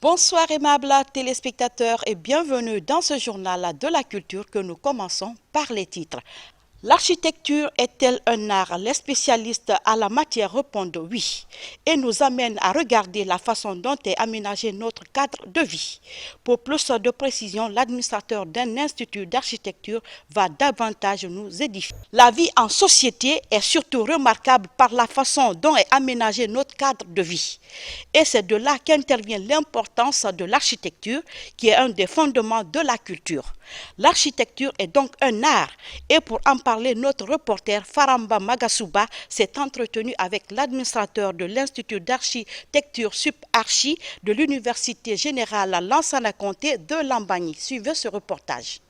Bonsoir aimables téléspectateurs et bienvenue dans ce journal de la culture que nous commençons par les titres. L'architecture est-elle un art? Les spécialistes à la matière répondent oui et nous amènent à regarder la façon dont est aménagé notre cadre de vie. Pour plus de précision, l'administrateur d'un institut d'architecture va davantage nous édifier. La vie en société est surtout remarquable par la façon dont est aménagé notre cadre de vie. Et c'est de là qu'intervient l'importance de l'architecture qui est un des fondements de la culture. L'architecture est donc un art et pour en parler, notre reporter Faramba Magasuba s'est entretenu avec l'administrateur de l'Institut d'architecture Sup-Archi de l'Université générale Lansana Conté de Lambagny. Suivez ce reportage.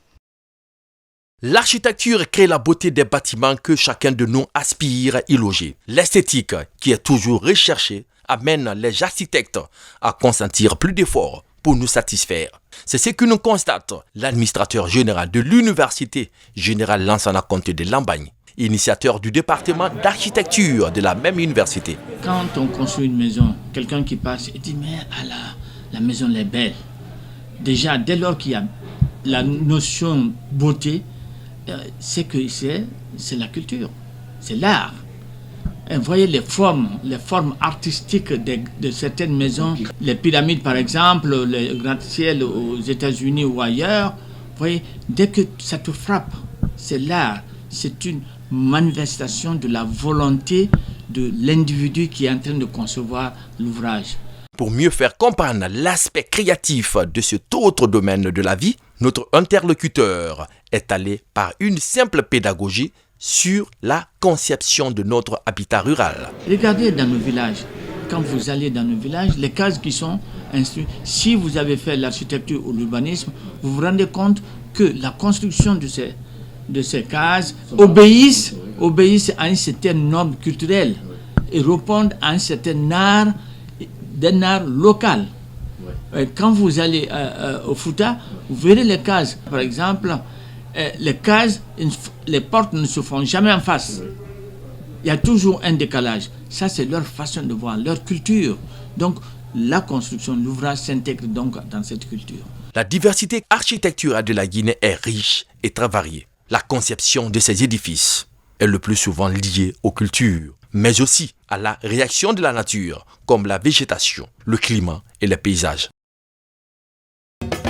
L'architecture crée la beauté des bâtiments que chacun de nous aspire à y loger. L'esthétique, qui est toujours recherchée, amène les architectes à consentir plus d'efforts pour nous satisfaire. C'est ce que nous constate l'administrateur général de l'Université générale Lansana Conté de Lambagny, initiateur du département d'architecture de la même université. Quand on construit une maison, quelqu'un qui passe et dit « mais la maison est belle ». Déjà, dès lors qu'il y a la notion beauté, c'est que c'est la culture, c'est l'art. Et vous voyez les formes artistiques de certaines maisons, les pyramides par exemple, les gratte-ciel aux États-Unis ou ailleurs. Vous voyez, dès que ça te frappe, c'est l'art, c'est une manifestation de la volonté de l'individu qui est en train de concevoir l'ouvrage. Pour mieux faire comprendre l'aspect créatif de cet autre domaine de la vie, notre interlocuteur est allé par une simple pédagogie sur la conception de notre habitat rural. Regardez dans nos villages, quand vous allez dans nos villages, les cases qui sont instruites, si vous avez fait l'architecture ou l'urbanisme, vous vous rendez compte que la construction de ces cases obéissent à un certain norme culturel et répondent à un certain art, d'un art local. Quand vous allez au Fouta, vous verrez les cases, par exemple, les cases, les portes ne se font jamais en face. Il y a toujours un décalage. Ça, c'est leur façon de voir, leur culture. Donc, la construction de l'ouvrage s'intègre donc dans cette culture. La diversité architecturale de la Guinée est riche et très variée. La conception de ces édifices est le plus souvent liée aux cultures, mais aussi à la réaction de la nature, comme la végétation, le climat et les paysages.